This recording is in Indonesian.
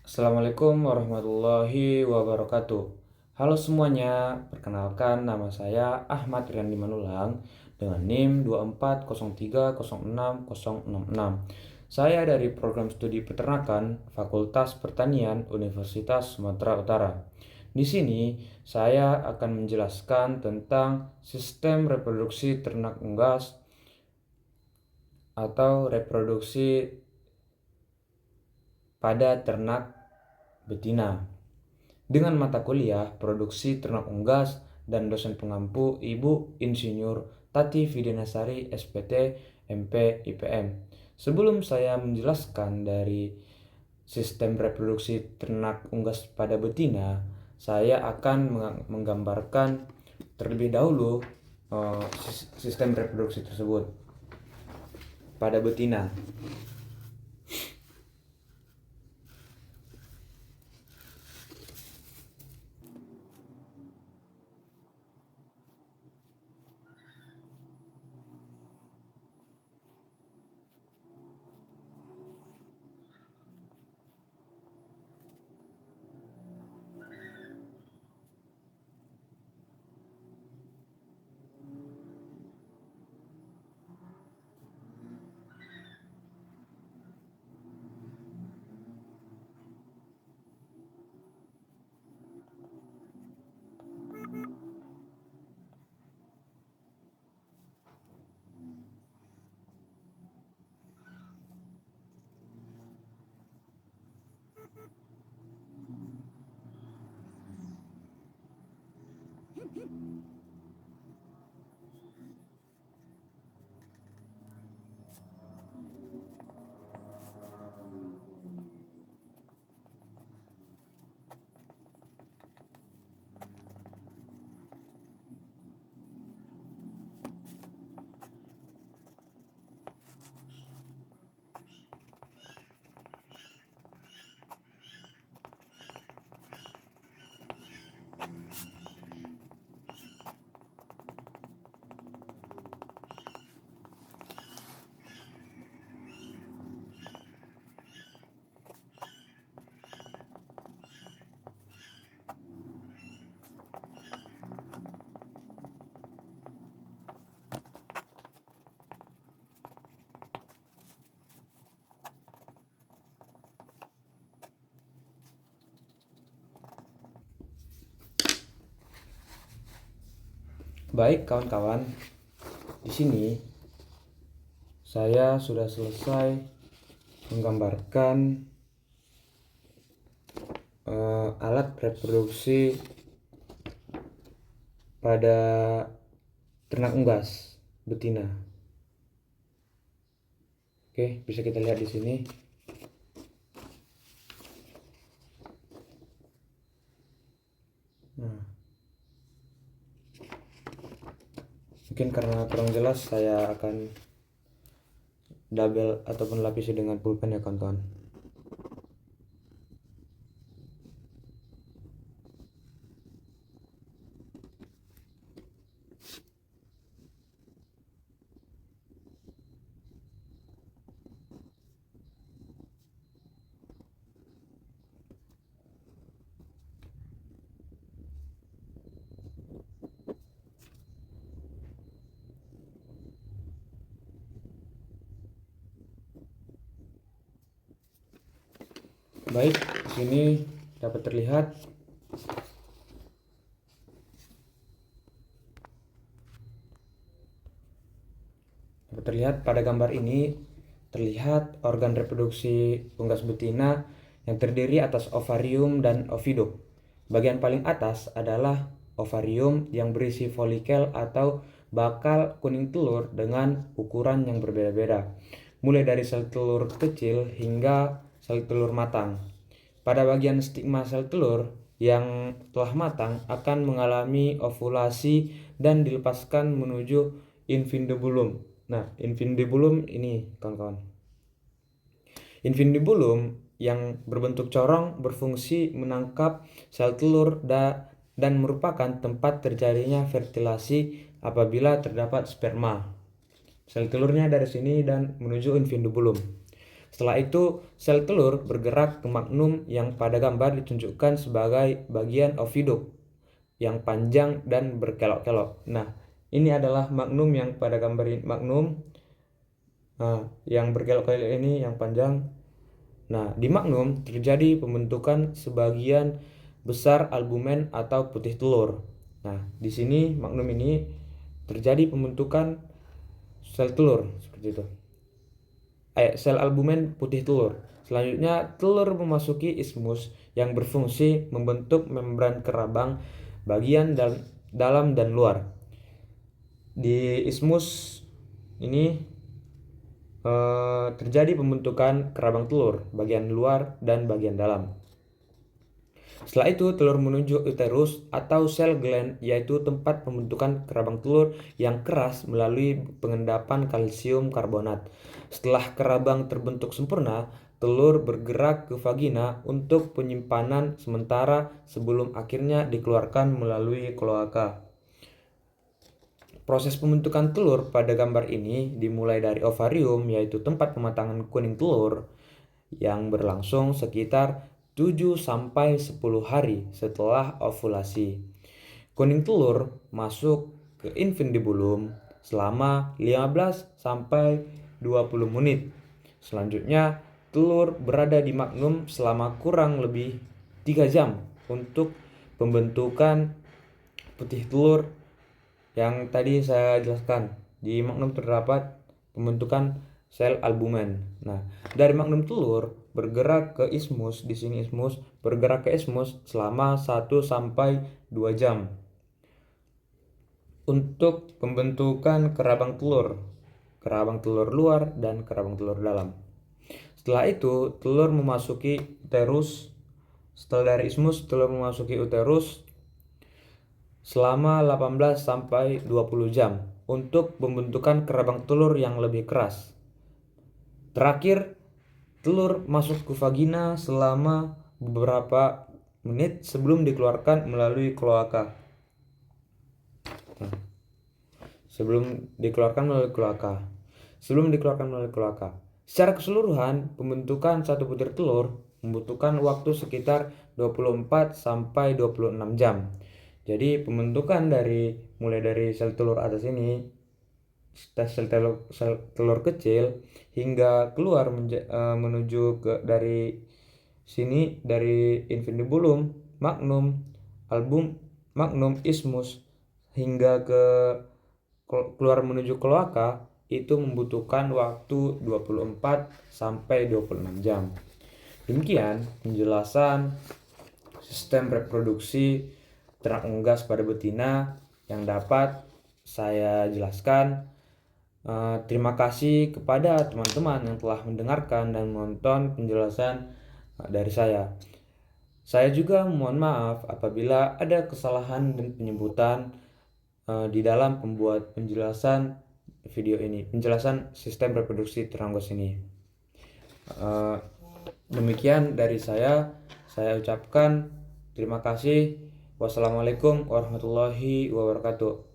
Assalamualaikum warahmatullahi wabarakatuh. Halo semuanya, perkenalkan nama saya Ahmad Riyandi Manulang dengan NIM 240306066. Saya dari program studi peternakan Fakultas Pertanian Universitas Sumatera Utara. Di sini saya akan menjelaskan tentang sistem reproduksi ternak unggas atau reproduksi pada ternak betina dengan mata kuliah produksi ternak unggas dan dosen pengampu Ibu Insinyur Tati Vidyanasari SPT MP IPM. Sebelum saya menjelaskan dari sistem reproduksi ternak unggas pada betina, saya akan menggambarkan terlebih dahulu sistem reproduksi tersebut pada betina. Baik kawan-kawan, di sini saya sudah selesai menggambarkan alat reproduksi pada ternak unggas betina. Oke, bisa kita lihat di sini. Nah, mungkin karena kurang jelas, saya akan double ataupun lapisi dengan pulpen ya kawan-kawan. Baik, di sini dapat terlihat pada gambar ini terlihat organ reproduksi unggas betina yang terdiri atas ovarium dan oviduct. Bagian paling atas adalah ovarium yang berisi folikel atau bakal kuning telur dengan ukuran yang berbeda-beda, mulai dari sel telur kecil hingga sel telur matang. Pada bagian stigma sel telur yang telah matang akan mengalami ovulasi dan dilepaskan menuju infundibulum. Nah, infundibulum ini kawan-kawan. Infundibulum yang berbentuk corong berfungsi menangkap sel telur dan merupakan tempat terjadinya fertilasi apabila terdapat sperma. Sel telurnya dari sini dan menuju infundibulum. Setelah itu, sel telur bergerak ke magnum yang pada gambar ditunjukkan sebagai bagian oviduct yang panjang dan berkelok-kelok. Nah, ini adalah magnum yang pada gambar ini, magnum yang berkelok-kelok ini yang panjang. Nah, di magnum terjadi pembentukan sebagian besar albumen atau putih telur. Nah, di sini magnum ini terjadi pembentukan sel telur seperti itu. Sel albumen putih telur. Selanjutnya, telur memasuki ismus yang berfungsi membentuk membran kerabang bagian dalam dan luar. Di ismus ini terjadi pembentukan kerabang telur bagian luar dan bagian dalam. Setelah itu, telur menuju uterus atau sel gland, yaitu tempat pembentukan kerabang telur yang keras melalui pengendapan kalsium karbonat. Setelah kerabang terbentuk sempurna, telur bergerak ke vagina untuk penyimpanan sementara sebelum akhirnya dikeluarkan melalui kloaka. Proses pembentukan telur pada gambar ini dimulai dari ovarium, yaitu tempat pematangan kuning telur, yang berlangsung sekitar 7-10 hari setelah ovulasi. Kuning telur masuk ke infundibulum selama 15-20 menit. Selanjutnya, telur berada di magnum selama kurang lebih 3 jam untuk pembentukan putih telur yang tadi saya jelaskan. Di magnum terdapat pembentukan sel albumen. Nah, dari magnum telur bergerak ke ismus, di sini ismus, bergerak ke ismus selama 1-2 jam untuk pembentukan kerabang telur luar dan kerabang telur dalam. Setelah itu, telur memasuki uterus. Setelah dari ismus, telur memasuki uterus selama 18-20 jam untuk pembentukan kerabang telur yang lebih keras. Terakhir, telur masuk ke vagina selama beberapa menit sebelum dikeluarkan melalui kloaka. Sebelum dikeluarkan melalui kloaka. Secara keseluruhan, pembentukan satu butir telur membutuhkan waktu sekitar 24-26 jam. Jadi pembentukan mulai dari sel telur atas ini, sel telur kecil hingga keluar menuju dari sini, dari infundibulum, magnum, ismus hingga ke keluar menuju kloaka, itu membutuhkan waktu 24-26 jam. Demikian penjelasan sistem reproduksi ternak unggas pada betina yang dapat saya jelaskan. Terima kasih kepada teman-teman yang telah mendengarkan dan menonton penjelasan dari saya. Saya juga mohon maaf apabila ada kesalahan dan penyebutan di dalam pembuat penjelasan video ini, penjelasan sistem reproduksi ternak unggas ini. Demikian dari saya ucapkan terima kasih. Wassalamualaikum warahmatullahi wabarakatuh.